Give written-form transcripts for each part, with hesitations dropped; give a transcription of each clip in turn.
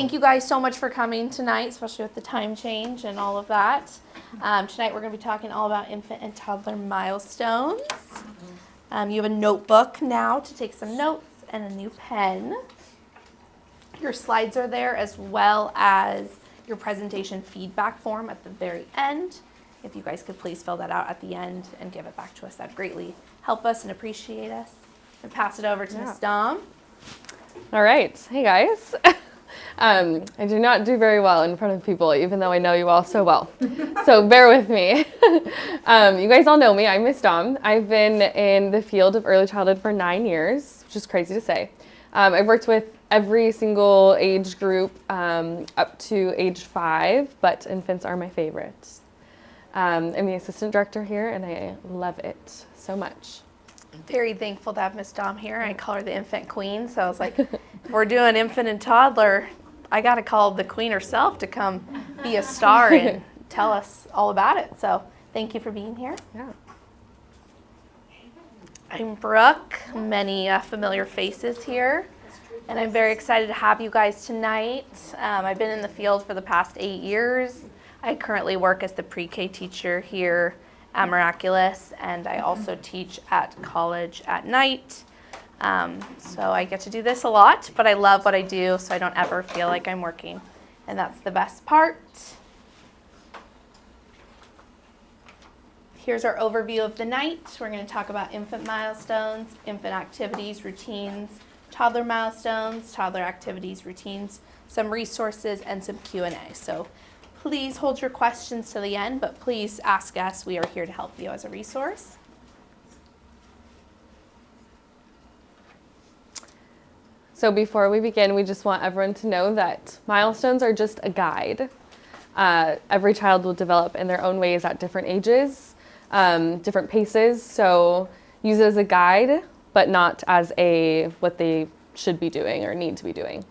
Thank you guys so much for coming tonight, especially with the time change and all of that. Tonight we're going to be talking all about infant and toddler milestones. You have a notebook now to take some notes and a new pen. Your slides are there as well as your presentation feedback form at the very end. If you guys could please fill that out at the end and give it back to us, that'd greatly help us and appreciate us. And pass it over to Miss Dom. All right. Hey, guys. I do not do very well in front of people, even though I know you all so well. So bear with me. You guys all know me. I'm Miss Dom. I've been in the field of early childhood for 9 years, which is crazy to say. I've worked with every single age group up to age 5, but infants are my favorites. I'm the assistant director here, and I love it so much. Very thankful to have Miss Dom here. I call her the infant queen, so I was like, if we're doing infant and toddler, I got to call the queen herself to come be a star and tell us all about it. So thank you for being here. Yeah. I'm Brooke, many familiar faces here, and I'm very excited to have you guys tonight. I've been in the field for the past 8 years. I currently work as the pre-K teacher here at Miraculous, and I also teach at college at night. So I get to do this a lot, but I love what I do, so I don't ever feel like I'm working, and that's the best part. Here's our overview of the night. We're going to talk about infant milestones, infant activities, routines, toddler milestones, toddler activities, routines, some resources, and some Q&A. So please hold your questions to the end, but please ask us. We are here to help you as a resource. So before we begin, we just want everyone to know that milestones are just a guide. Every child will develop in their own ways at different ages, different paces. So use it as a guide, but not as what they should be doing or need to be doing.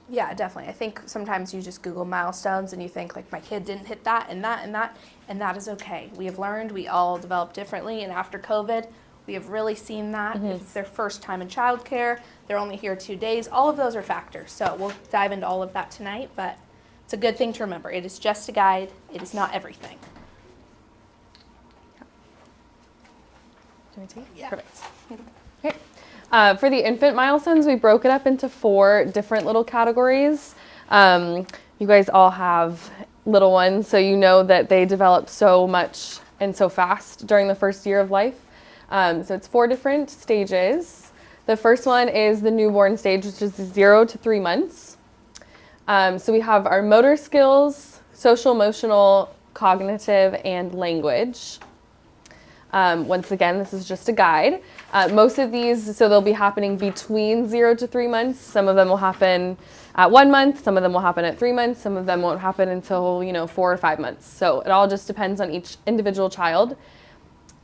Yeah, definitely. I think sometimes you just Google milestones and you think, like, my kid didn't hit that and that and that, and that is okay. We have learned we all develop differently, and after COVID, we have really seen that. If it's their first time in childcare, they're only here 2 days, all of those are factors. So we'll dive into all of that tonight, but it's a good thing to remember. It is just a guide. It is not everything. Do we take it? Yeah. Perfect. Okay. For the infant milestones, we broke it up into 4 different little categories. You guys all have little ones, so you know that they develop so much and so fast during the first year of life. So it's 4 different stages. The first one is the newborn stage, which is 0 to 3 months. So we have our motor skills, social, emotional, cognitive, and language. Once again, this is just a guide. Most of these, so they'll be happening between 0 to 3 months. Some of them will happen at 1 month. Some of them will happen at 3 months. Some of them won't happen until, 4 or 5 months. So it all just depends on each individual child.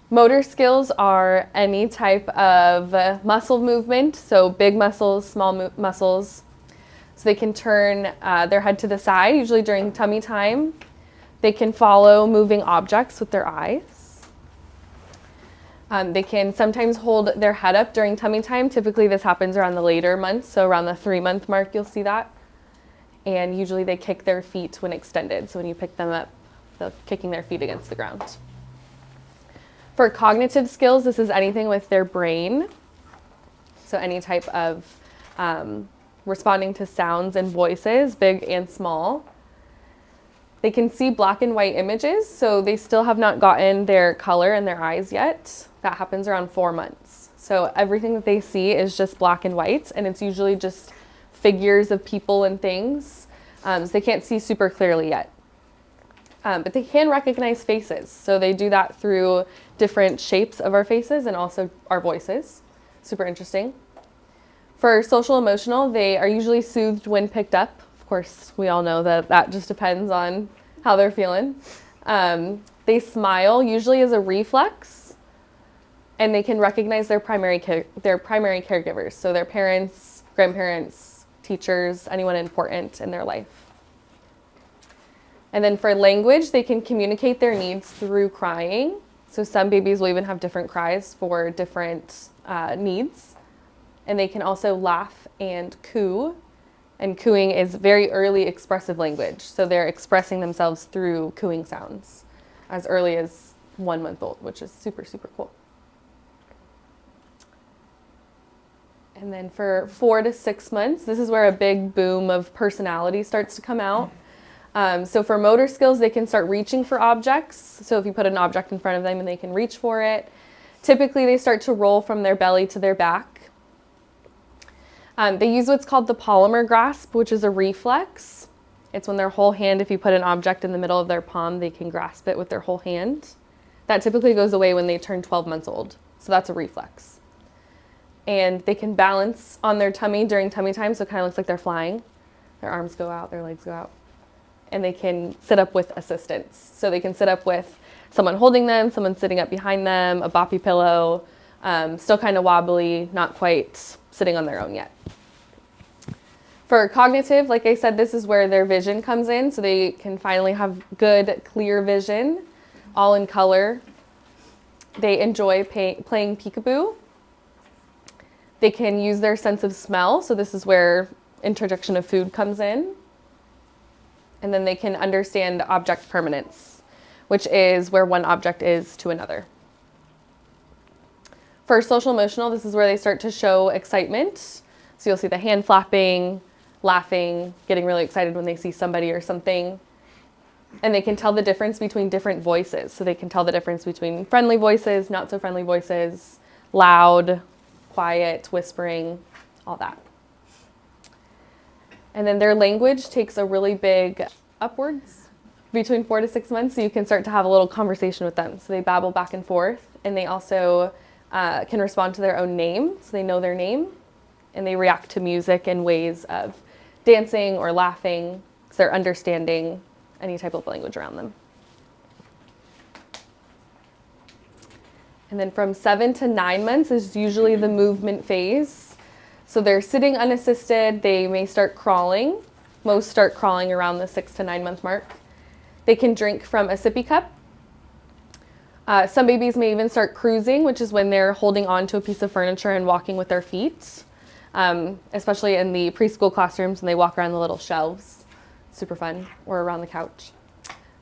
Motor skills are any type of muscle movement, so big muscles, small muscles. So they can turn their head to the side, usually during tummy time. They can follow moving objects with their eyes. They can sometimes hold their head up during tummy time. Typically this happens around the later months, so around the 3-month mark you'll see that. And usually they kick their feet when extended, so when you pick them up, they're kicking their feet against the ground. For cognitive skills, this is anything with their brain. So any type of responding to sounds and voices, big and small. They can see black and white images, so they still have not gotten their color in their eyes yet. That happens around 4 months. So everything that they see is just black and white, and it's usually just figures of people and things. So they can't see super clearly yet. But they can recognize faces. So they do that through different shapes of our faces and also our voices. Super interesting. For social emotional, they are usually soothed when picked up. Of course, we all know that just depends on how they're feeling. They smile, usually as a reflex, and they can recognize their primary caregivers. So their parents, grandparents, teachers, anyone important in their life. And then for language, they can communicate their needs through crying. So some babies will even have different cries for different needs. And they can also laugh and coo. And cooing is very early expressive language. So they're expressing themselves through cooing sounds as early as 1 month old, which is super, super cool. And then for 4 to 6 months, this is where a big boom of personality starts to come out. So for motor skills, they can start reaching for objects. So if you put an object in front of them and they can reach for it. Typically, they start to roll from their belly to their back. They use what's called the polymer grasp, which is a reflex. It's when their whole hand, if you put an object in the middle of their palm, they can grasp it with their whole hand. That typically goes away when they turn 12 months old. So that's a reflex. And they can balance on their tummy during tummy time, so it kind of looks like they're flying. Their arms go out, their legs go out. And they can sit up with assistance. So they can sit up with someone holding them, someone sitting up behind them, a boppy pillow, still kind of wobbly, not quite sitting on their own yet. For cognitive, like I said, this is where their vision comes in, so they can finally have good, clear vision, all in color. They enjoy playing peekaboo. They can use their sense of smell, so this is where introduction of food comes in. And then they can understand object permanence, which is where one object is to another. For social emotional, this is where they start to show excitement. So you'll see the hand flapping, laughing, getting really excited when they see somebody or something. And they can tell the difference between different voices. So they can tell the difference between friendly voices, not so friendly voices, loud, quiet, whispering, all that. And then their language takes a really big upwards between 4 to 6 months, so you can start to have a little conversation with them. So they babble back and forth, and they also can respond to their own name, so they know their name, and they react to music in ways of dancing or laughing, so they're understanding any type of language around them. And then from 7 to 9 months is usually the movement phase. So they're sitting unassisted, they may start crawling. Most start crawling around the 6 to 9 month mark. They can drink from a sippy cup. Some babies may even start cruising, which is when they're holding on to a piece of furniture and walking with their feet, especially in the preschool classrooms when they walk around the little shelves. Super fun, or around the couch.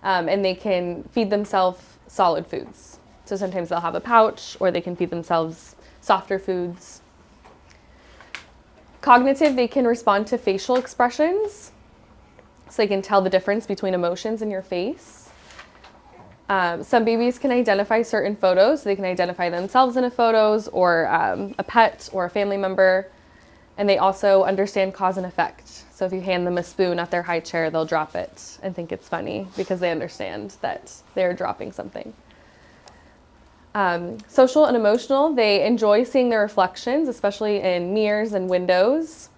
And they can feed themselves solid foods. So sometimes they'll have a pouch, or they can feed themselves softer foods. Cognitive, they can respond to facial expressions. So they can tell the difference between emotions in your face. Some babies can identify certain photos. So they can identify themselves in a photos, or a pet, or a family member. And they also understand cause and effect. So if you hand them a spoon at their high chair, they'll drop it and think it's funny because they understand that they're dropping something. Social and emotional, they enjoy seeing their reflections, especially in mirrors and windows.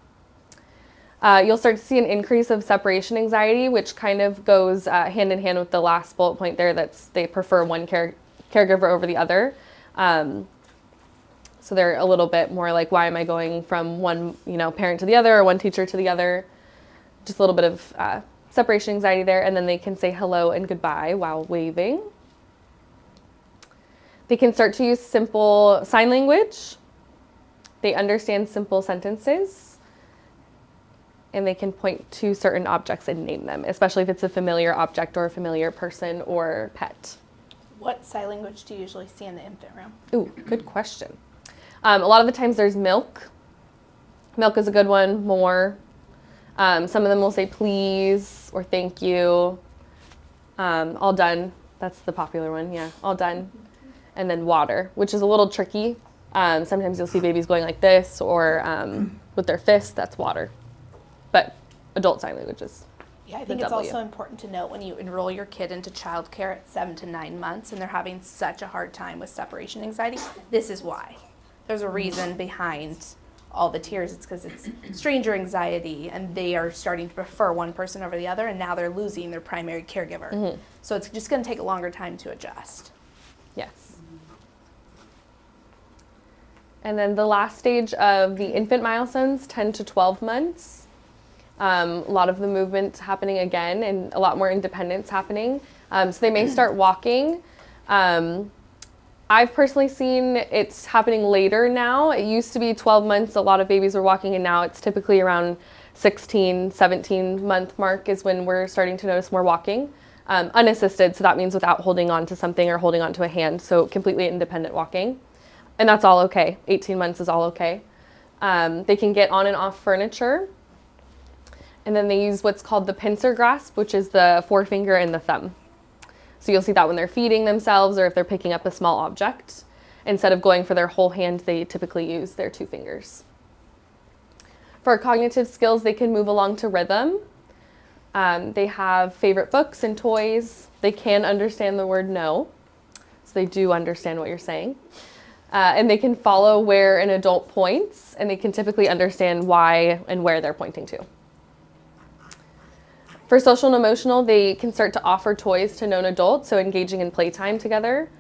You'll start to see an increase of separation anxiety, which kind of goes hand in hand with the last bullet point there, that's they prefer one caregiver over the other. So they're a little bit more like, why am I going from one parent to the other, or one teacher to the other? Just a little bit of separation anxiety there, and then they can say hello and goodbye while waving. They can start to use simple sign language. They understand simple sentences. And they can point to certain objects and name them, especially if it's a familiar object or a familiar person or pet. What sign language do you usually see in the infant room? Ooh, good question. A lot of the times there's milk. Milk is a good one, more. Some of them will say please or thank you. All done, that's the popular one, yeah, all done. And then water, which is a little tricky. Sometimes you'll see babies going like this, or with their fists, that's water. But adult sign languages. Yeah, I think it's also important to note when you enroll your kid into childcare at 7 to 9 months and they're having such a hard time with separation anxiety, this is why. There's a reason behind all the tiers. It's because it's stranger anxiety, and they are starting to prefer one person over the other, and now they're losing their primary caregiver. Mm-hmm. So it's just going to take a longer time to adjust. Yes. And then the last stage of the infant milestones, 10 to 12 months. A lot of the movement happening again, and a lot more independence happening. So they may start walking. I've personally seen it's happening later now. It used to be 12 months, a lot of babies were walking, and now it's typically around 16, 17-month mark is when we're starting to notice more walking. Unassisted, so that means without holding on to something or holding on to a hand, so completely independent walking. And that's all okay. 18 months is all okay. They can get on and off furniture. And then they use what's called the pincer grasp, which is the forefinger and the thumb. So you'll see that when they're feeding themselves or if they're picking up a small object. Instead of going for their whole hand, they typically use their 2 fingers. For cognitive skills, they can move along to rhythm. They have favorite books and toys. They can understand the word no, so they do understand what you're saying. And they can follow where an adult points, and they can typically understand why and where they're pointing to. For social and emotional, they can start to offer toys to known adults, so engaging in playtime together.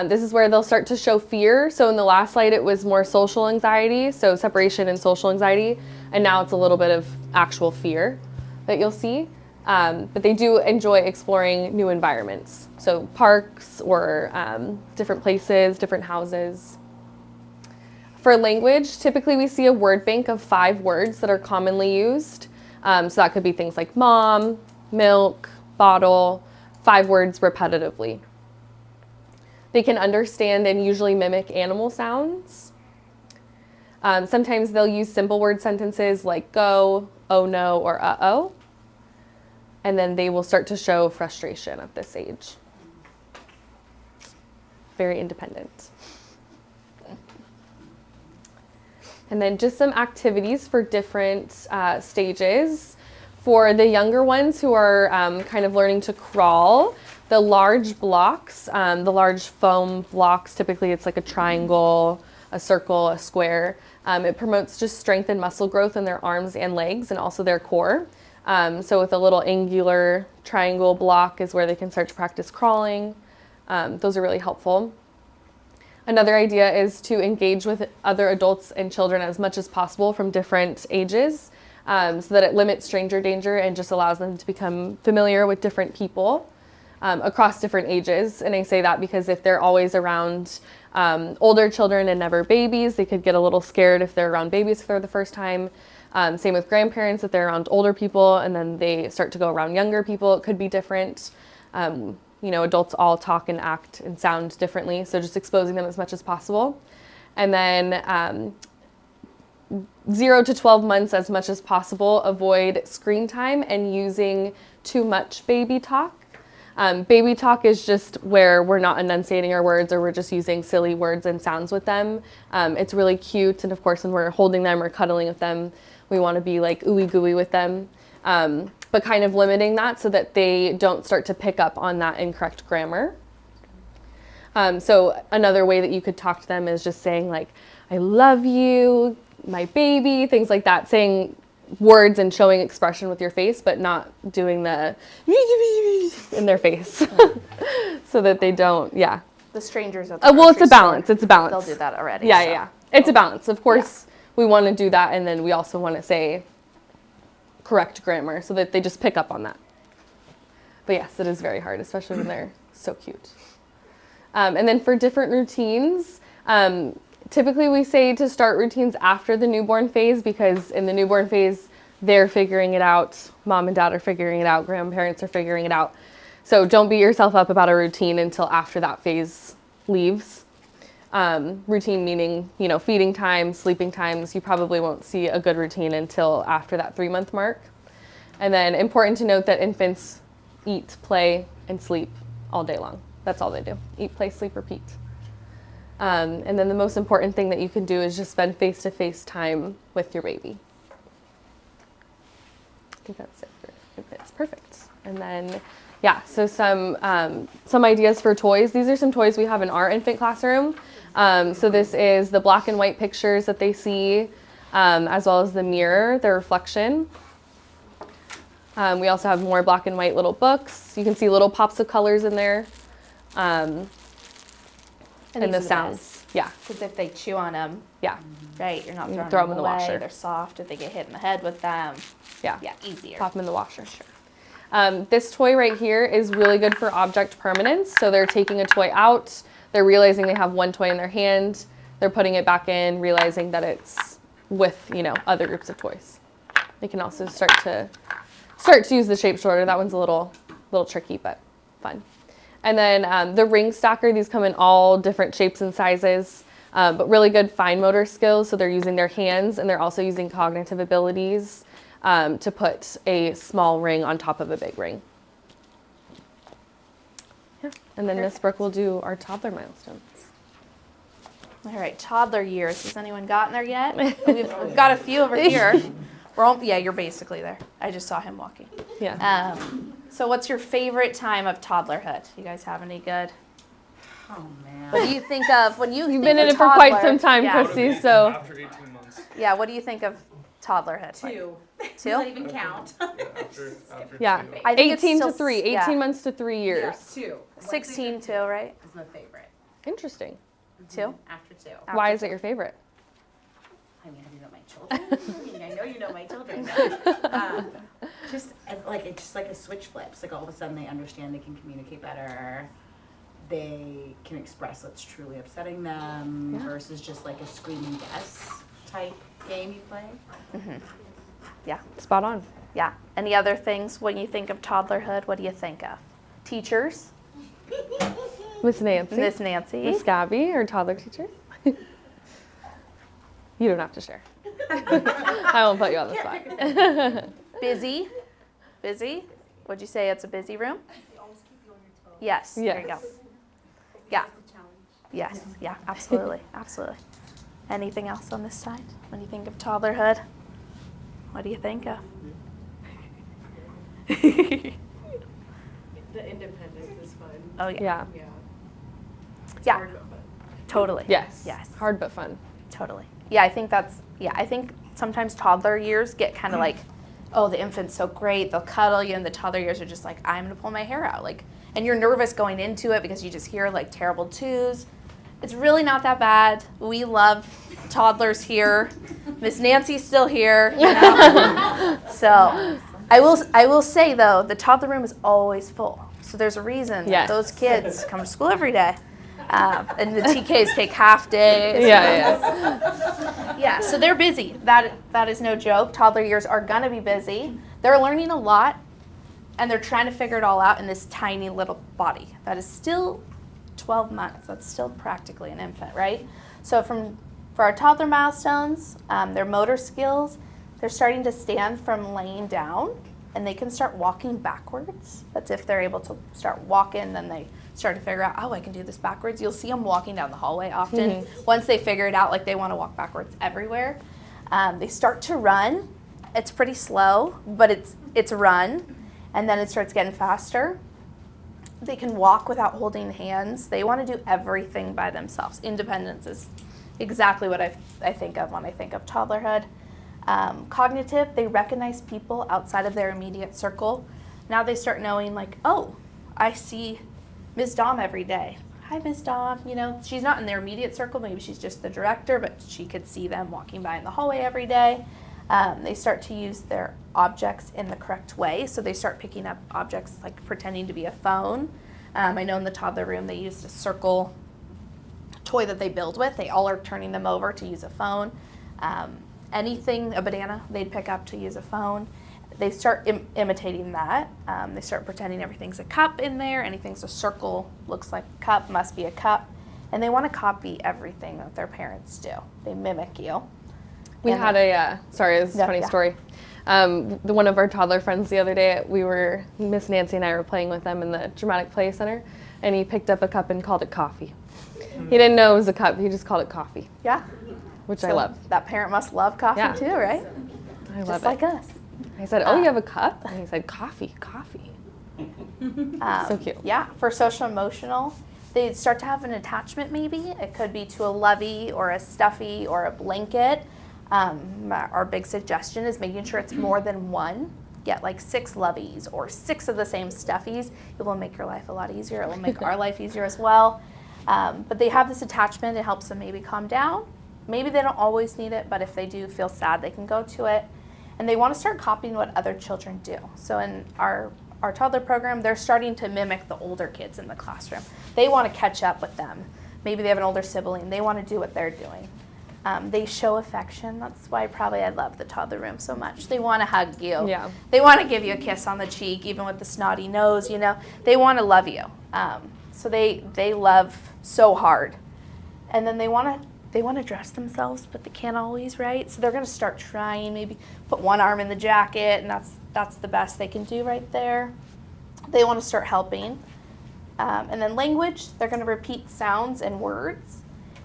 This is where they'll start to show fear. So in the last slide, it was more social anxiety, so separation and social anxiety, and now it's a little bit of actual fear that you'll see. But they do enjoy exploring new environments, so parks or different places, different houses. For language, typically we see a word bank of 5 words that are commonly used. So that could be things like mom, milk, bottle, 5 words repetitively. They can understand and usually mimic animal sounds. Sometimes they'll use simple word sentences like go, oh no, or uh-oh. And then they will start to show frustration at this age. Very independent. And then just some activities for different stages. For the younger ones who are kind of learning to crawl, the large blocks, the large foam blocks, typically it's like a triangle, a circle, a square. It promotes just strength and muscle growth in their arms and legs and also their core. So with a little angular triangle block is where they can start to practice crawling. Those are really helpful. Another idea is to engage with other adults and children as much as possible from different ages, so that it limits stranger danger and just allows them to become familiar with different people across different ages. And I say that because if they're always around older children and never babies, they could get a little scared if they're around babies for the first time. Same with grandparents, if they're around older people and then they start to go around younger people, it could be different. Adults all talk and act and sound differently, so just exposing them as much as possible. And then 0 to 12 months as much as possible, avoid screen time and using too much baby talk. Baby talk is just where we're not enunciating our words or we're just using silly words and sounds with them. It's really cute, and of course when we're holding them or cuddling with them, we want to be like ooey gooey with them. But kind of limiting that so that they don't start to pick up on that incorrect grammar. So another way that you could talk to them is just saying like, I love you, my baby, things like that, saying words and showing expression with your face, but not doing the in their face so that they don't, The strangers at well, it's a balance. store, it's a balance. They'll do that already. Yeah. It's a balance. Of course, we want to do that, and then we also want to say correct grammar so that they just pick up on that. But yes, it is very hard, especially when they're so cute. And then for different routines, typically we say to start routines after the newborn phase, because in the newborn phase, they're figuring it out. Mom and dad are figuring it out. Grandparents are figuring it out. So don't beat yourself up about a routine until after that phase leaves. Routine meaning, feeding times, sleeping times. You probably won't see a good routine until after that 3-month mark. And then important to note that infants eat, play, and sleep all day long. That's all they do. Eat, play, sleep, repeat. And then the most important thing that you can do is just spend face-to-face time with your baby. I think that's it for infants. Perfect. And then, so some ideas for toys. These are some toys we have in our infant classroom. So this is the black and white pictures that they see, as well as the mirror, their reflection. We also have more black and white little books. You can see little pops of colors in there. And the sounds. Yeah. Because if they chew on them, right, you're not throwing throw them them in the away. washer. They're soft. If they get hit in the head with them, easier. Pop them in the washer. Sure. This toy right here is really good for object permanence. So they're taking a toy out. They're realizing they have one toy in their hand. They're putting it back in, realizing that it's with, other groups of toys. They can also start to use the shape shorter. That one's a little tricky, but fun. And then the ring stacker, these come in all different shapes and sizes, but really good fine motor skills. So they're using their hands and they're also using cognitive abilities to put a small ring on top of a big ring. Yeah. And then Miss Brooke will do our toddler milestones. All right, toddler years. Has anyone gotten there yet? We've got a few over here. Yeah, you're basically there. I just saw him walking. Yeah. So what's your favorite time of toddlerhood? You guys have any good? Oh, man. What do you think of when you've been in it for quite some time, yeah. Christy, so. After 18 months. Yeah, what do you think of toddlerhood? Two. Two? Doesn't even count. After Yeah. 2. I think it's 18 to still 3. 18 yeah. months to 3 years. Yeah, 2. 16 too, right? Is my favorite. Interesting. 2? After 2. Why is it your favorite? I mean, have you met my children? I know you know my children. It's just like a switch flips. Like all of a sudden they understand, they can communicate better. They can express what's truly upsetting them versus just like a screaming guess type game you play. Mm-hmm. Yeah. Spot on. Yeah. Any other things when you think of toddlerhood? What do you think of? Teachers? Miss Nancy. Miss Nancy. Miss Gabby, our toddler teacher. You don't have to share. I won't put you on the spot. Busy? Busy? Would you say it's a busy room? They always keep you on your toes. Yes. Yes. There you go. It's Yeah. a challenge. Yes. Yeah. Absolutely. Absolutely. Anything else on this side when you think of toddlerhood? What do you think of? The independence is fun. Oh yeah. Yeah. Yeah. It's Yeah. hard but fun. Totally. Yes. Yes. Hard but fun. Totally. Yeah, I think sometimes toddler years get kind of like, oh, the infant's so great, they'll cuddle you, and the toddler years are just like, I'm gonna pull my hair out. Like, and you're nervous going into it because you just hear like terrible twos. It's really not that bad. We love toddlers here. Miss Nancy's still here, you know? So I will say though, the toddler room is always full. So there's a reason that Yes. those kids come to school every day. And the TKs take half days. Yeah. Yeah, so they're busy. That is no joke. Toddler years are gonna be busy. They're learning a lot, and they're trying to figure it all out in this tiny little body that is still 12 months. That's still practically an infant, right? So for our toddler milestones, their motor skills, they're starting to stand from laying down, and they can start walking backwards. That's if they're able to start walking, then they start to figure out, oh, I can do this backwards. You'll see them walking down the hallway often. Mm-hmm. Once they figure it out, like they want to walk backwards everywhere. They start to run. It's pretty slow, but it's a run, and then it starts getting faster. They can walk without holding hands. They want to do everything by themselves. Independence is exactly what I think of when I think of toddlerhood. Cognitive, they recognize people outside of their immediate circle. Now they start knowing like, oh, I see Ms. Dom every day. Hi, Ms. Dom. You know, she's not in their immediate circle. Maybe she's just the director, but she could see them walking by in the hallway every day. They start to use their objects in the correct way. So they start picking up objects like pretending to be a phone. I know in the toddler room they used a circle toy that they build with. They all are turning them over to use a phone. Anything, a banana, they'd pick up to use a phone. They start imitating that. They start pretending everything's a cup in there. Anything's a circle, looks like a cup, must be a cup. And they want to copy everything that their parents do. They mimic you. We had sorry, this is a funny Yeah. story. One of our toddler friends the other day, Miss Nancy and I were playing with them in the Dramatic Play Center, and he picked up a cup and called it coffee. He didn't know it was a cup, he just called it coffee, Yeah. which I So love. That parent must love coffee Yeah. too, right? I love Just it. like us. I said, oh, you have a cup? And he said, coffee. So cute. Yeah, for social emotional, they start to have an attachment maybe. It could be to a lovey or a stuffy or a blanket. Our big suggestion is making sure it's more than one. Get like 6 loveys or 6 of the same stuffies. It will make your life a lot easier. It will make our life easier as well. But they have this attachment. It helps them maybe calm down. Maybe they don't always need it, but if they do feel sad, they can go to it. And they want to start copying what other children do. So in our toddler program, they're starting to mimic the older kids in the classroom. They want to catch up with them. Maybe they have an older sibling. They want to do what they're doing. They show affection. That's why probably I love the toddler room so much. They want to hug you. Yeah. They want to give you a kiss on the cheek, even with the snotty nose, you know. They want to love you. So they love so hard. And then they want to dress themselves, but they can't always, right? So they're going to start trying, maybe put one arm in the jacket, and that's the best they can do right there. They want to start helping. And then language, they're going to repeat sounds and words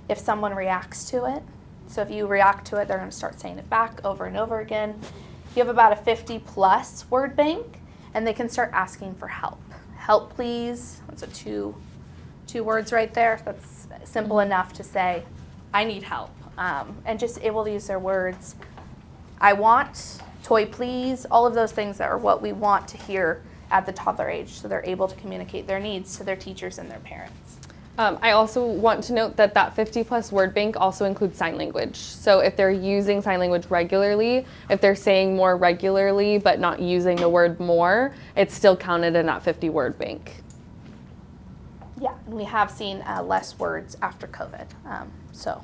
if someone reacts to it. So if you react to it, they're going to start saying it back over and over again. You have about a 50+ word bank, and they can start asking for help. Help, please. That's a two words right there. That's simple enough to say, I need help. And just able to use their words. I want, toy, please. All of those things that are what we want to hear at the toddler age, so they're able to communicate their needs to their teachers and their parents. I also want to note that 50+ word bank also includes sign language. So if they're using sign language regularly, if they're saying more regularly but not using the word more, it's still counted in that 50 word bank. Yeah, and we have seen less words after COVID. So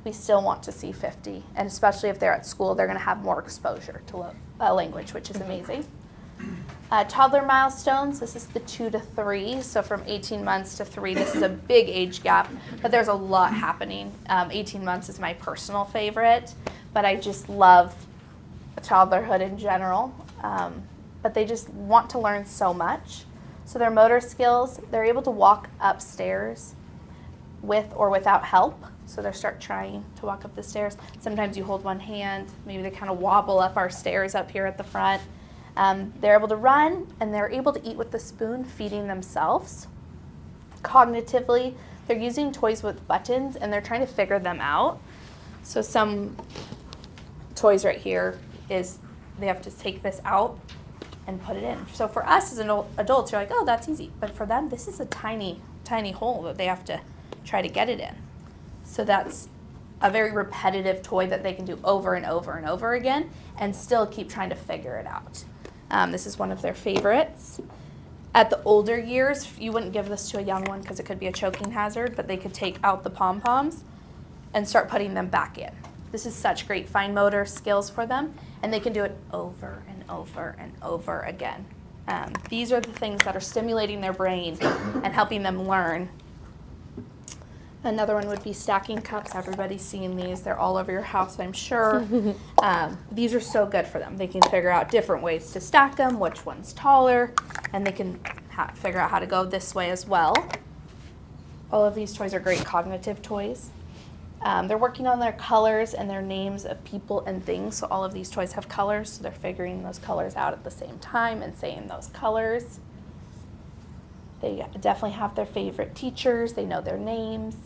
we still want to see 50, and especially if they're at school, they're going to have more exposure to language, which is amazing. Toddler milestones, this is the 2 to 3, so from 18 months to 3, this is a big age gap, but there's a lot happening. 18 months is my personal favorite, but I just love toddlerhood in general. But they just want to learn so much. So their motor skills, they're able to walk upstairs with or without help. So they start trying to walk up the stairs. Sometimes you hold one hand, maybe they kind of wobble up our stairs up here at the front. They're able to run, and they're able to eat with the spoon, feeding themselves. Cognitively, they're using toys with buttons, and they're trying to figure them out. So some toys right here is they have to take this out and put it in. So for us as adults, you're like, oh, that's easy. But for them, this is a tiny, tiny hole that they have to try to get it in. So that's a very repetitive toy that they can do over and over and over again and still keep trying to figure it out. This is one of their favorites. At the older years, you wouldn't give this to a young one because it could be a choking hazard, but they could take out the pom-poms and start putting them back in. This is such great fine motor skills for them, and they can do it over and over and over again. These are the things that are stimulating their brain and helping them learn. Another one would be stacking cups. Everybody's seen these. They're all over your house, I'm sure. These are so good for them. They can figure out different ways to stack them, which one's taller, and they can figure out how to go this way as well. All of these toys are great cognitive toys. They're working on their colors and their names of people and things. So all of these toys have colors, so they're figuring those colors out at the same time and saying those colors. They definitely have their favorite teachers. They know their names.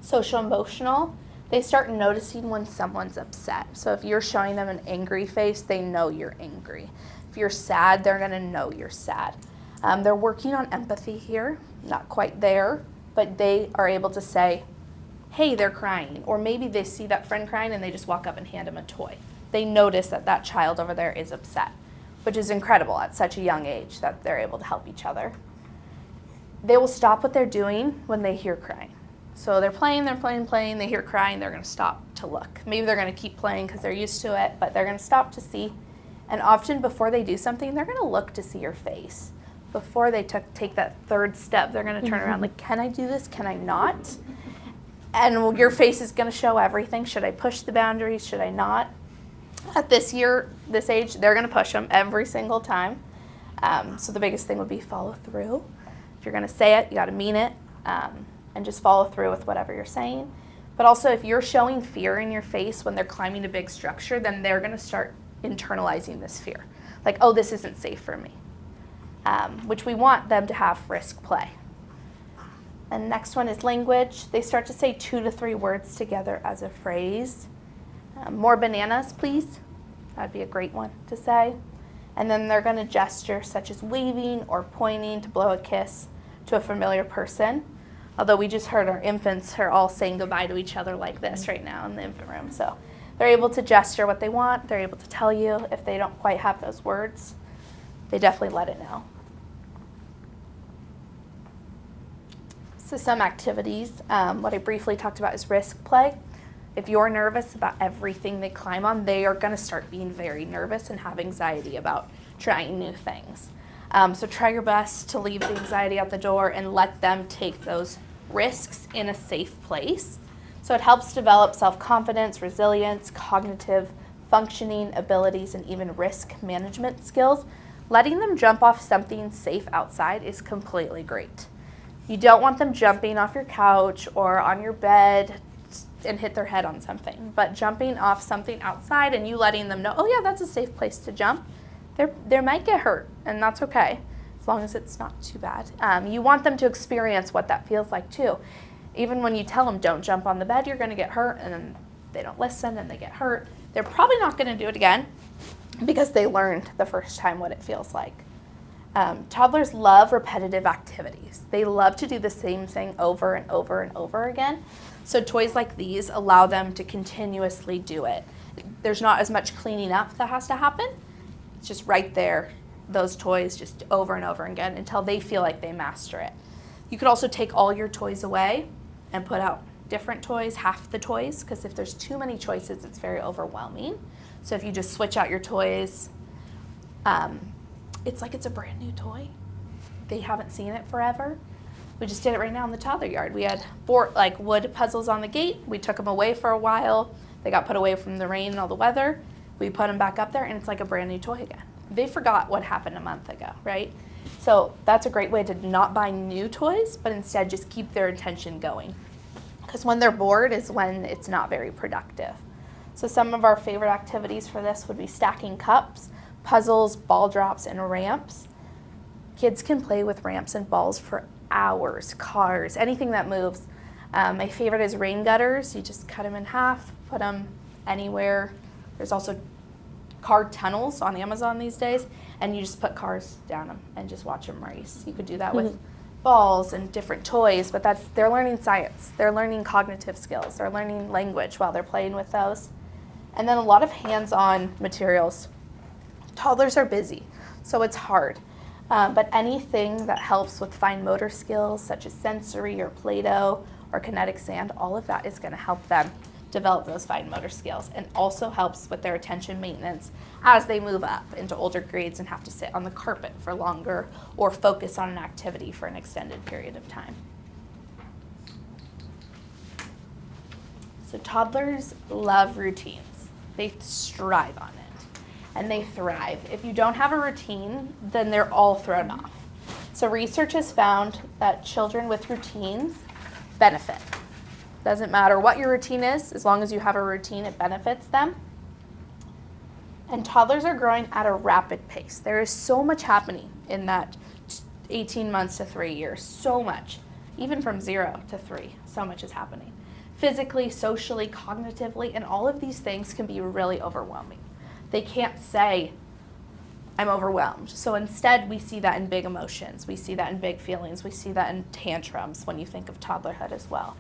Social emotional, they start noticing when someone's upset. So if you're showing them an angry face, they know you're angry. If you're sad, they're gonna know you're sad. They're working on empathy here, not quite there, but they are able to say, hey, they're crying. Or maybe they see that friend crying and they just walk up and hand them a toy. They notice that that child over there is upset, which is incredible at such a young age that they're able to help each other. They will stop what they're doing when they hear crying. So they're playing, they hear crying, they're gonna stop to look. Maybe they're gonna keep playing because they're used to it, but they're gonna stop to see. And often before they do something, they're gonna look to see your face. Before they take that third step, they're gonna turn around like, can I do this, can I not? And your face is gonna show everything. Should I push the boundaries, should I not? At this age, they're gonna push them every single time. So the biggest thing would be follow through. If you're gonna say it, you gotta mean it, and just follow through with whatever you're saying. But also if you're showing fear in your face when they're climbing a big structure, then they're gonna start internalizing this fear. Like, oh, this isn't safe for me. Which we want them to have risk play. And next one is language. They start to say 2 to 3 words together as a phrase. More bananas, please. That'd be a great one to say. And then they're gonna gesture such as waving or pointing to blow a kiss to a familiar person. Although we just heard our infants are all saying goodbye to each other like this right now in the infant room. So they're able to gesture what they want. They're able to tell you if they don't quite have those words. They definitely let it know. So some activities, what I briefly talked about is risk play. If you're nervous about everything they climb on, they are going to start being very nervous and have anxiety about trying new things. So try your best to leave the anxiety at the door and let them take those risks in a safe place. So it helps develop self-confidence, resilience, cognitive functioning abilities, and even risk management skills. Letting them jump off something safe outside is completely great. You don't want them jumping off your couch or on your bed and hit their head on something, but jumping off something outside and you letting them know, oh yeah, that's a safe place to jump. They might get hurt, and that's okay, as long as it's not too bad. You want them to experience what that feels like too. Even when you tell them don't jump on the bed, you're going to get hurt, and then they don't listen and they get hurt. They're probably not going to do it again because they learned the first time what it feels like. Toddlers love repetitive activities. They love to do the same thing over and over and over again. So toys like these allow them to continuously do it. There's not as much cleaning up that has to happen. It's just right there, those toys just over and over again until they feel like they master it. You could also take all your toys away and put out different toys, half the toys, because if there's too many choices, it's very overwhelming. So if you just switch out your toys, it's like it's a brand new toy. They haven't seen it forever. We just did it right now in the toddler yard. We had wood puzzles on the gate. We took them away for a while. They got put away from the rain and all the weather. We put them back up there, and it's like a brand new toy again. They forgot what happened a month ago, right? So that's a great way to not buy new toys, but instead just keep their attention going. Because when they're bored is when it's not very productive. So some of our favorite activities for this would be stacking cups, puzzles, ball drops, and ramps. Kids can play with ramps and balls for hours, cars, anything that moves. My favorite is rain gutters. You just cut them in half, put them anywhere. There's also car tunnels on Amazon these days, and you just put cars down them and just watch them race. You could do that with balls and different toys, but they're learning science. They're learning cognitive skills. They're learning language while they're playing with those. And then a lot of hands-on materials. Toddlers are busy, so it's hard. But anything that helps with fine motor skills, such as sensory or Play-Doh or kinetic sand, all of that is going to help them develop those fine motor skills, and also helps with their attention maintenance as they move up into older grades and have to sit on the carpet for longer or focus on an activity for an extended period of time. So toddlers love routines. They strive on it, and they thrive. If you don't have a routine, then they're all thrown off. So research has found that children with routines benefit. Doesn't matter what your routine is, as long as you have a routine, it benefits them. And toddlers are growing at a rapid pace. There is so much happening in that 18 months to 3 years, so much. Even from 0 to 3, so much is happening. Physically, socially, cognitively, and all of these things can be really overwhelming. They can't say, I'm overwhelmed. So instead, we see that in big emotions. We see that in big feelings. We see that in tantrums when you think of toddlerhood as well.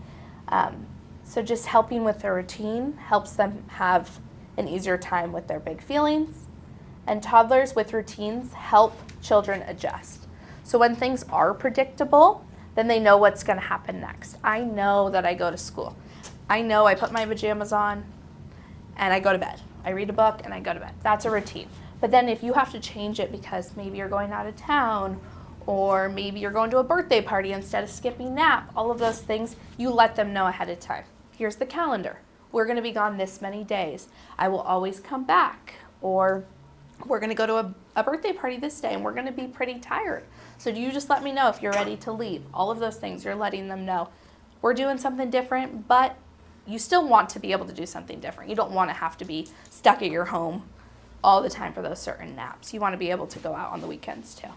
So just helping with their routine helps them have an easier time with their big feelings. And toddlers with routines help children adjust. So when things are predictable, then they know what's going to happen next. I know that I go to school. I know I put my pajamas on and I go to bed. I read a book and I go to bed. That's a routine. But then if you have to change it because maybe you're going out of town, or maybe you're going to a birthday party instead of skipping nap, all of those things, you let them know ahead of time. Here's the calendar. We're going to be gone this many days. I will always come back. Or we're going to go to a birthday party this day and we're going to be pretty tired. So you just let me know if you're ready to leave. All of those things, you're letting them know. We're doing something different, but you still want to be able to do something different. You don't want to have to be stuck at your home all the time for those certain naps. You want to be able to go out on the weekends too.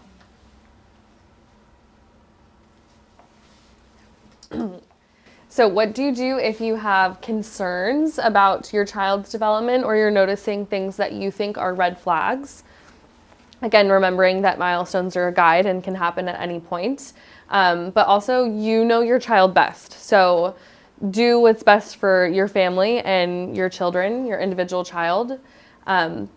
So what do you do if you have concerns about your child's development, or you're noticing things that you think are red flags? Again, remembering that milestones are a guide and can happen at any point. But also, you know your child best. So do what's best for your family and your children, your individual child, and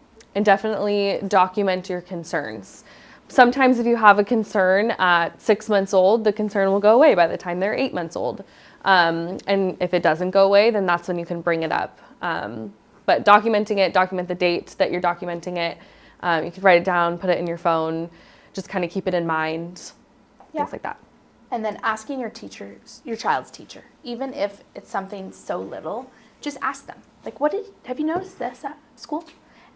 definitely document your concerns. Sometimes if you have a concern at 6 months old, the concern will go away by the time they're 8 months old. And if it doesn't go away, then that's when you can bring it up. But documenting it, document the date that you're documenting it. You could write it down, put it in your phone, just kind of keep it in mind, things like that. And then asking your child's teacher, even if it's something so little, just ask them. Like, have you noticed this at school?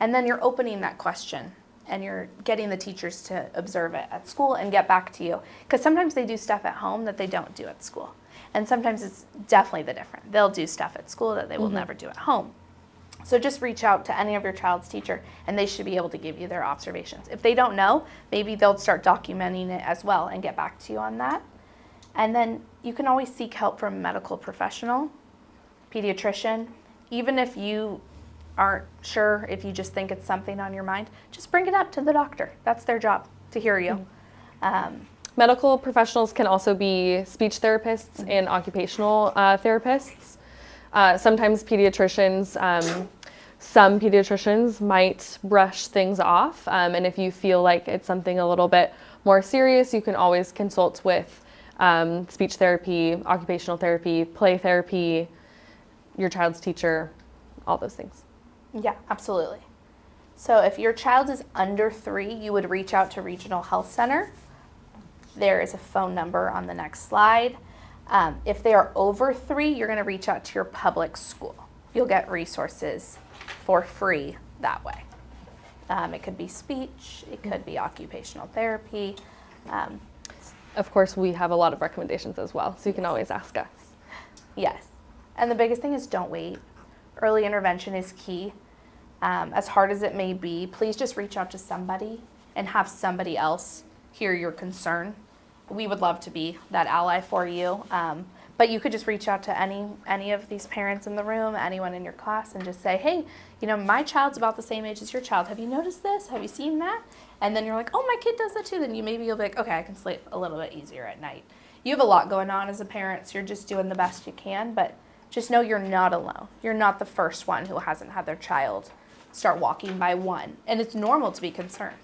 And then you're opening that question and you're getting the teachers to observe it at school and get back to you. Because sometimes they do stuff at home that they don't do at school. And sometimes it's definitely the different. They'll do stuff at school that they will never do at home. So just reach out to any of your child's teacher and they should be able to give you their observations. If they don't know, maybe they'll start documenting it as well and get back to you on that. And then you can always seek help from a medical professional, pediatrician. Even if you aren't sure, if you just think it's something on your mind, just bring it up to the doctor. That's their job, to hear you. Medical professionals can also be speech therapists and occupational therapists. Sometimes pediatricians, some pediatricians might brush things off. And if you feel like it's something a little bit more serious, you can always consult with speech therapy, occupational therapy, play therapy, your child's teacher, all those things. Yeah, absolutely. So if your child is under 3, you would reach out to Regional Health Center. There is a phone number on the next slide. If they are over 3, you're going to reach out to your public school. You'll get resources for free that way. It could be speech, it could be occupational therapy. Of course, we have a lot of recommendations as well, so you can always ask us. Yes. And the biggest thing is don't wait. Early intervention is key. As hard as it may be, please just reach out to somebody and have somebody else hear your concern. We would love to be that ally for you. But you could just reach out to any of these parents in the room, anyone in your class, and just say, hey, my child's about the same age as your child. Have you noticed this? Have you seen that? And then you're like, oh, my kid does that too. Then you'll be like, okay, I can sleep a little bit easier at night. You have a lot going on as a parent, so you're just doing the best you can. But just know you're not alone. You're not the first one who hasn't had their child start walking by 1. And it's normal to be concerned.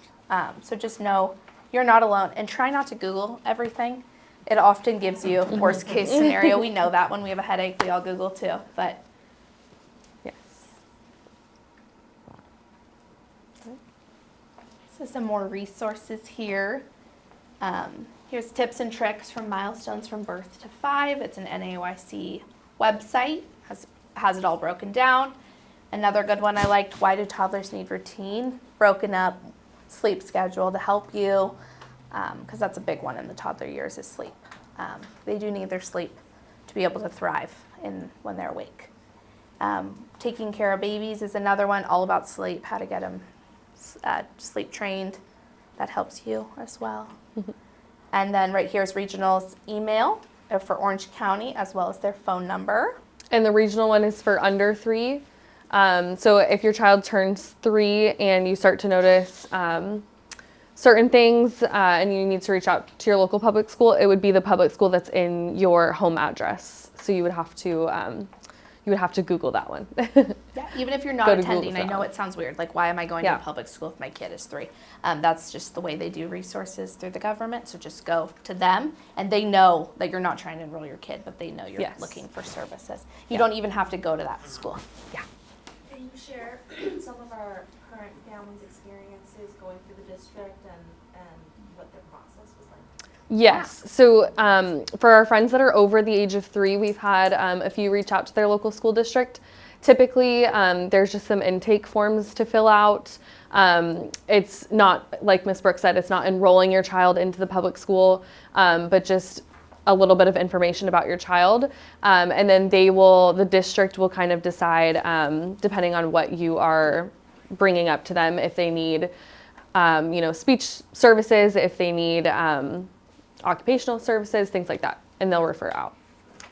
So just know you're not alone. And try not to Google everything. It often gives you worst case scenario. We know that when we have a headache, we all Google too. But Yes. so some more resources here. Here's tips and tricks from Milestones from Birth to 5. It's an NAYC website. Has it all broken down. Another good one I liked, Why Do Toddlers Need Routine? Broken up sleep schedule to help you. Because that's a big one in the toddler years is sleep. They do need their sleep to be able to thrive when they're awake. Taking Care of Babies is another one, all about sleep, how to get them sleep trained. That helps you as well. And then right here is Regional's email for Orange County as well as their phone number. And the regional one is for under 3. So if your child turns 3 and you start to notice certain things and you need to reach out to your local public school, it would be the public school that's in your home address. So you would have to Google that one. Yeah, even if you're not attending, I know it sounds weird. Like, why am I going to public school if my kid is 3? That's just the way they do resources through the government. So just go to them, and they know that you're not trying to enroll your kid, but they know you're looking for services. You don't even have to go to that school. Yeah. Can you share some of our current families' experiences going through the district and what their process was like? Yes. So for our friends that are over the age of 3, we've had a few reach out to their local school district. Typically, there's just some intake forms to fill out. It's not, like Ms. Brooke said, it's not enrolling your child into the public school, but just a little bit of information about your child. And then the district will kind of decide, depending on what you are bringing up to them, if they need, speech services, if they need occupational services, things like that, and they'll refer out.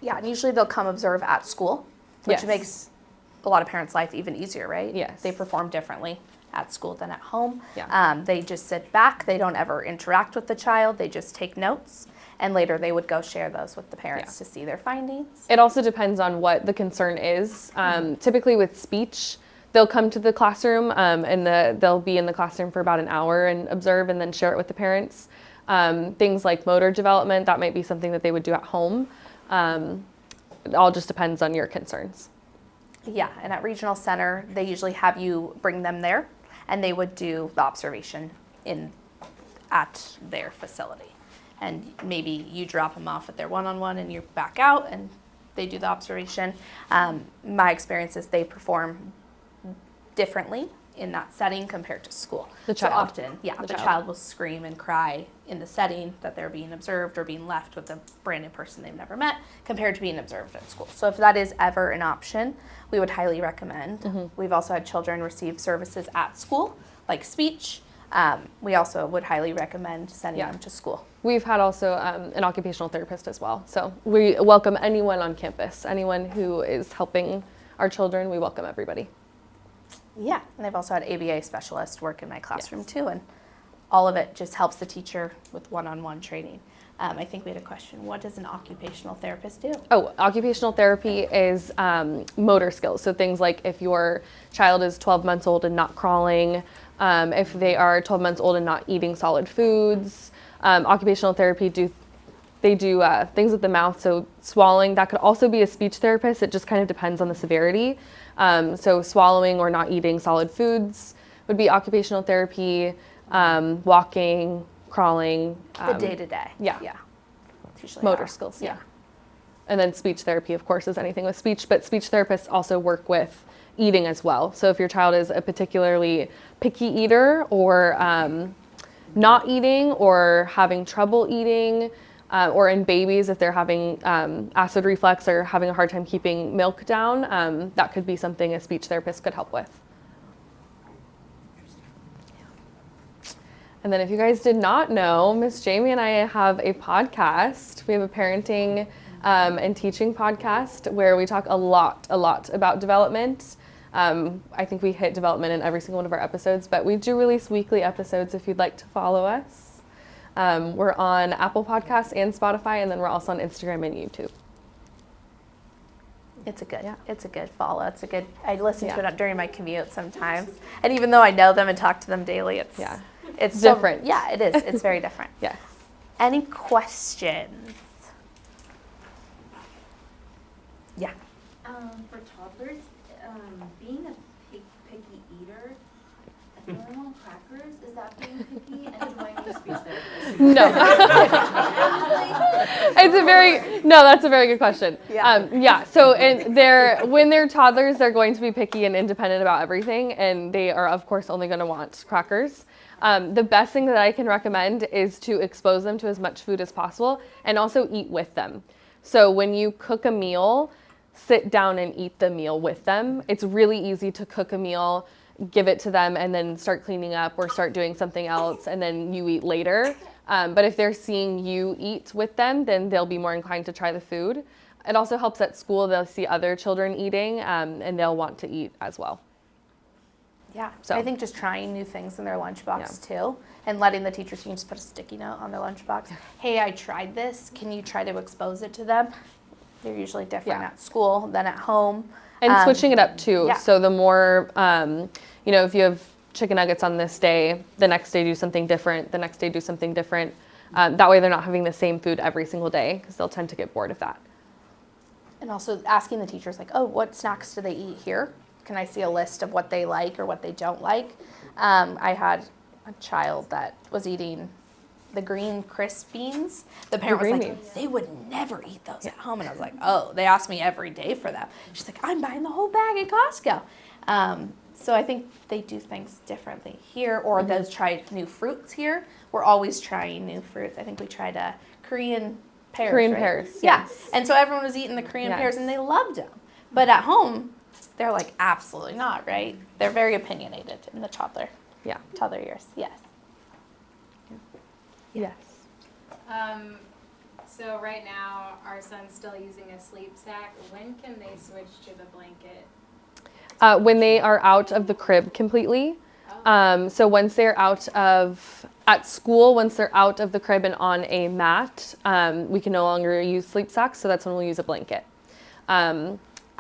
Yeah, and usually they'll come observe at school, which makes a lot of parents' life even easier, right? Yes. They perform differently at school than at home. Yeah. They just sit back. They don't ever interact with the child. They just take notes, and later they would go share those with the parents to see their findings. It also depends on what the concern is. Typically with speech, they'll come to the classroom and they'll be in the classroom for about an hour and observe and then share it with the parents. Things like motor development, that might be something that they would do at home. It all just depends on your concerns. Yeah, and at Regional Center, they usually have you bring them there, and they would do the observation at their facility. And maybe you drop them off at their one-on-one and you're back out and they do the observation. My experience is they perform differently in that setting compared to school. The child. So often, the child will scream and cry in the setting that they're being observed or being left with a brand new person they've never met compared to being observed at school. So if that is ever an option, we would highly recommend. Mm-hmm. We've also had children receive services at school, like speech. We also would highly recommend sending them to school. We've had also an occupational therapist as well. So we welcome anyone on campus, anyone who is helping our children. We welcome everybody. Yeah, and I've also had ABA specialists work in my classroom too, and all of it just helps the teacher with one-on-one training. I think we had a question. What does an occupational therapist do? Oh, occupational therapy is motor skills. So things like if your child is 12 months old and not crawling, if they are 12 months old and not eating solid foods. Occupational therapy do things with the mouth, so swallowing. That could also be a speech therapist. It just kind of depends on the severity. So swallowing or not eating solid foods would be occupational therapy. Walking, crawling. The day-to-day. Yeah. It's usually Motor skills, yeah. And then speech therapy, of course, is anything with speech, but speech therapists also work with eating as well. So if your child is a particularly picky eater or not eating or having trouble eating, or in babies, if they're having acid reflux or having a hard time keeping milk down, that could be something a speech therapist could help with. And then if you guys did not know, Miss Jamie and I have a podcast. We have a parenting and teaching podcast where we talk a lot about development. I think we hit development in every single one of our episodes, but we do release weekly episodes if you'd like to follow us. We're on Apple Podcasts and Spotify, and then we're also on Instagram and YouTube. It's a good follow. I listen to it during my commute sometimes. And even though I know them and talk to them daily, it's different. It is. It's very different. Yes. Any questions? Yeah. For toddlers, being a picky eater, if I want crackers, is that being picky? And do I need a speech therapist? No. That's a very good question. Yeah. So when they're toddlers, they're going to be picky and independent about everything, and they are, of course, only going to want crackers. The best thing that I can recommend is to expose them to as much food as possible and also eat with them. So when you cook a meal, sit down and eat the meal with them. It's really easy to cook a meal, give it to them, and then start cleaning up or start doing something else, and then you eat later. But if they're seeing you eat with them, then they'll be more inclined to try the food. It also helps at school. They'll see other children eating, and they'll want to eat as well. Yeah, So I think just trying new things in their lunchbox too, and letting the teachers, you can just put a sticky note on their lunchbox. Hey, I tried this. Can you try to expose it to them? They're usually different at school than at home. And switching it up too. Yeah. So the more, if you have chicken nuggets on this day, the next day do something different, the next day do something different. That way they're not having the same food every single day because they'll tend to get bored of that. And also asking the teachers like, oh, what snacks do they eat here? Can I see a list of what they like or what they don't like? I had a child that was eating the green crisp beans. The parent was like, they would never eat those at home. And I was like, oh, they ask me every day for them. She's like, I'm buying the whole bag at Costco. So I think they do things differently here, or they'll try new fruits here. We're always trying new fruits. I think we tried Korean pears. Korean right? pears, Yeah. yes. And so everyone was eating the Korean pears and they loved them. But at home, they're like, absolutely not, right? They're very opinionated in the toddler years. Yes. Yes. So right now, our son's still using a sleep sack. When can they switch to the blanket? When they are out of the crib completely. So once they're at school, once they're out of the crib and on a mat, we can no longer use sleep sacks. So that's when we'll use a blanket.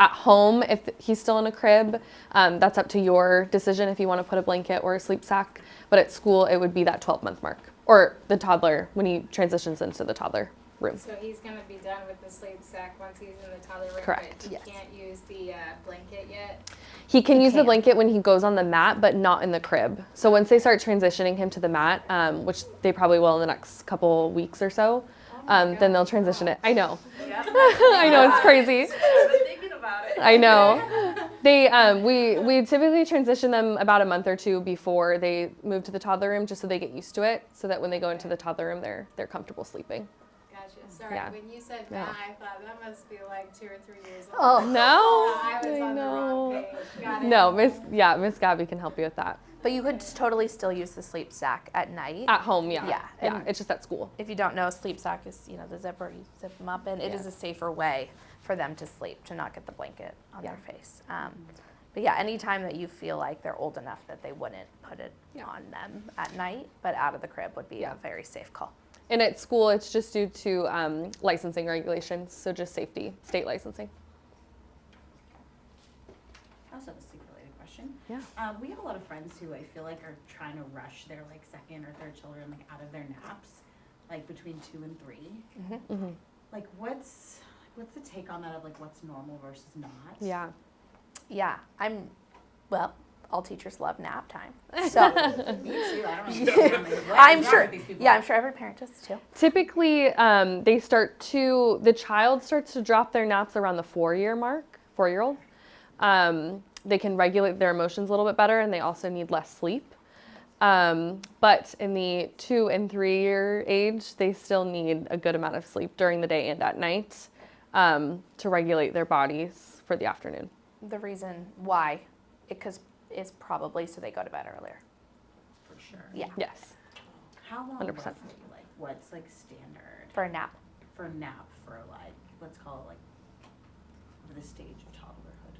At home, if he's still in a crib, that's up to your decision if you want to put a blanket or a sleep sack. But at school, it would be that 12-month mark, or the toddler when he transitions into the toddler room. So he's gonna be done with the sleep sack once he's in the toddler room, Correct. but he Yes. can't use the blanket yet? He can use the can. blanket when he goes on the mat, but not in the crib. So once they start transitioning him to the mat, which they probably will in the next couple weeks or so, then they'll transition it. I know. I know, it's crazy. I know. They we typically transition them about a month or two before they move to the toddler room, just so they get used to it, so that when they go into the toddler room, they're comfortable sleeping. Gotcha. Sorry, Yeah. when you said No. that, I thought that must be like 2 or 3 years old. Oh. No, I was on the wrong page. Got it. No, Miss Gabby can help you with that. But you could totally still use the sleep sack at night. At home, yeah. Yeah, Yeah, and- it's just at school. If you don't know, a sleep sack is, the zipper, you zip them up, and it is a safer way for them to sleep, to not get the blanket on their face. But yeah, anytime that you feel like they're old enough that they wouldn't put it on them at night, but out of the crib would be a very safe call. And at school, it's just due to licensing regulations, so just safety, state licensing. I also have a sleep-related question. Yeah. We have a lot of friends who I feel like are trying to rush their like second or third children like out of their naps, like between 2 and 3. Mm-hmm. Like what's the take on that of like what's normal versus not? Yeah. Yeah, all teachers love nap time. So Me too. I don't know. I'm sure, I'm sure every parent does too. Typically, the child starts to drop their naps around the 4-year mark, 4-year-old. They can regulate their emotions a little bit better, and they also need less sleep. But in the 2 and 3-year age, they still need a good amount of sleep during the day and at night to regulate their bodies for the afternoon. The reason why, is probably so they go to bed earlier. For sure. Yeah, Yes. How long 100%. roughly, like what's like standard for a nap. for a nap for like let's call it like for the stage of toddlerhood,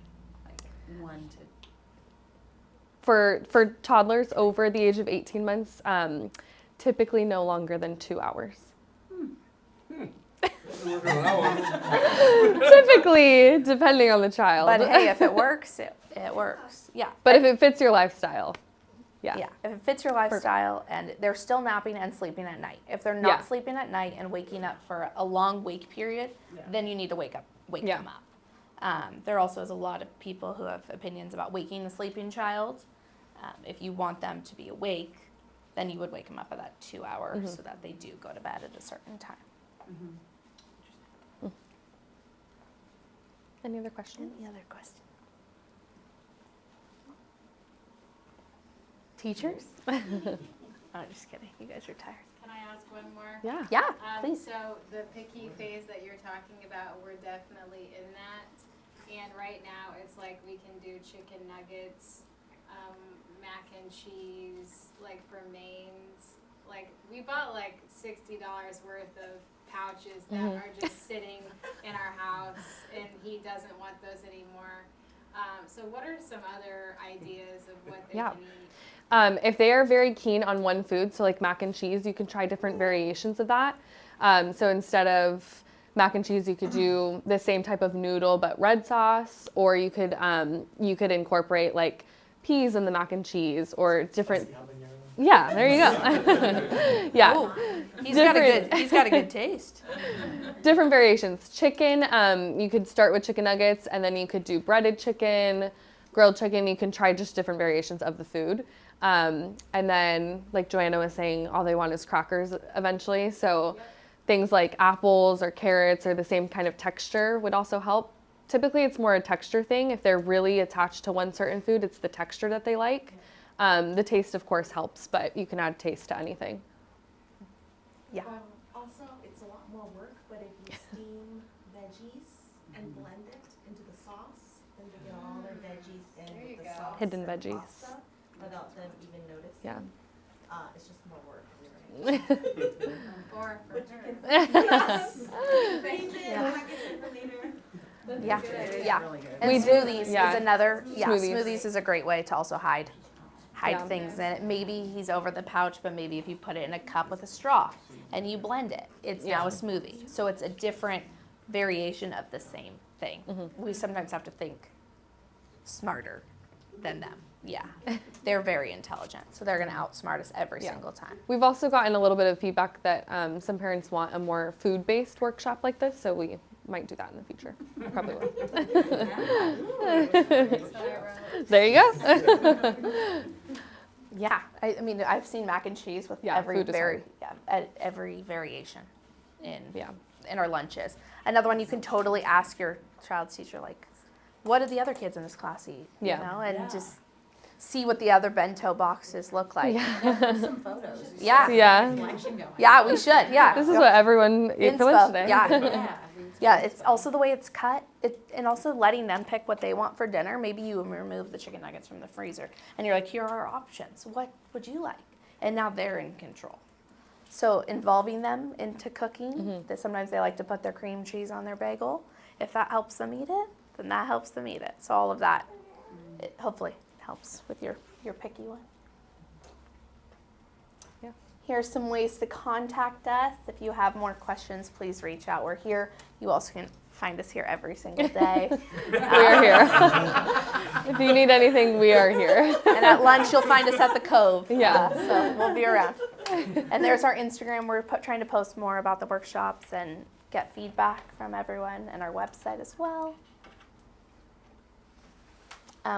like 1 to For toddlers over the age of 18 months, typically no longer than 2 hours. Typically, depending on the child. But hey, if it works, it works. Yeah. But if it fits your lifestyle, Yeah, if it fits your lifestyle and they're still napping and sleeping at night. If they're not sleeping at night and waking up for a long wake period, then you need to wake them up. There also is a lot of people who have opinions about waking a sleeping child. If you want them to be awake, then you would wake them up at that 2 hours so that they do go to bed at a certain time. Any other questions? Any other questions? Teachers? Oh, just kidding. You guys are tired. Can I ask one more? Yeah. Yeah, please. So the picky phase that you're talking about, we're definitely in that. And right now, it's like we can do chicken nuggets, mac and cheese, like for mains. Like we bought like $60 worth of pouches that are just sitting in our house, and he doesn't want those anymore. So what are some other ideas of what they can eat? If they are very keen on one food, so like mac and cheese, you can try different variations of that. So instead of mac and cheese, you could do the same type of noodle but red sauce, or you could incorporate like peas in the mac and cheese or different. Yeah, there you go. Yeah. Ooh, he's got a good taste. Different variations. Chicken, you could start with chicken nuggets, and then you could do breaded chicken, grilled chicken. You can try just different variations of the food. And then, like Joanna was saying, all they want is crackers eventually. So things like apples or carrots or the same kind of texture would also help. Typically, it's more a texture thing. If they're really attached to one certain food, it's the texture that they like. The taste, of course, helps, but you can add taste to anything. Yeah. Also, it's a lot more work, but if you steam veggies and blend it into the sauce, then they get all their veggies in There you with the go. sauce Hidden and veggies. pasta without them even noticing. Yeah. It's just more work. You're right. Or for her. Freeze it, Yeah. package it for later. Yeah, yeah. really good. And smoothies is another. Yeah, Smoothies. smoothies is a great way to also hide Yeah. things in it. Maybe he's over the pouch, but maybe if you put it in a cup with a straw and you blend it, it's now a smoothie. So it's a different variation of the same thing. We sometimes have to think smarter than them. Yeah, they're very intelligent, so they're going to outsmart us every single time. We've also gotten a little bit of feedback that some parents want a more food-based workshop like this, so we might do that in the future. Probably will. There you go. Yeah, I mean, I've seen mac and cheese with every food is hard. every variation in our lunches. Another one you can totally ask your child's teacher, like, what did the other kids in this class eat? You know, and just see what the other bento boxes look like. Some photos. Yeah. Collection going. Yeah, we should. Yeah. This is what everyone ate for lunch today. Yeah. Yeah, it's also the way it's cut, and also letting them pick what they want for dinner. Maybe you remove the chicken nuggets from the freezer, and you're like, here are our options. What would you like? And now they're in control. So involving them into cooking, that sometimes they like to put their cream cheese on their bagel. If that helps them eat it, then that helps them eat it. So all of that, it hopefully helps with your picky one. Yeah. Here's some ways to contact us. If you have more questions, please reach out. We're here. You also can find us here every single day. We are here. If you need anything, we are here. And at lunch, you'll find us at the Cove. Yeah. So we'll be around. And there's our Instagram. We're trying to post more about the workshops and get feedback from everyone, and our website as well.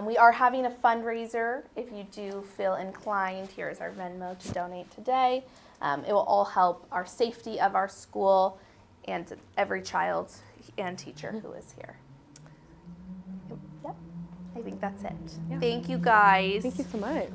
We are having a fundraiser. If you do feel inclined, here's our Venmo to donate today. It will all help our safety of our school and every child and teacher who is here. Yep, I think that's it. Yeah. Thank you guys. Thank you so much.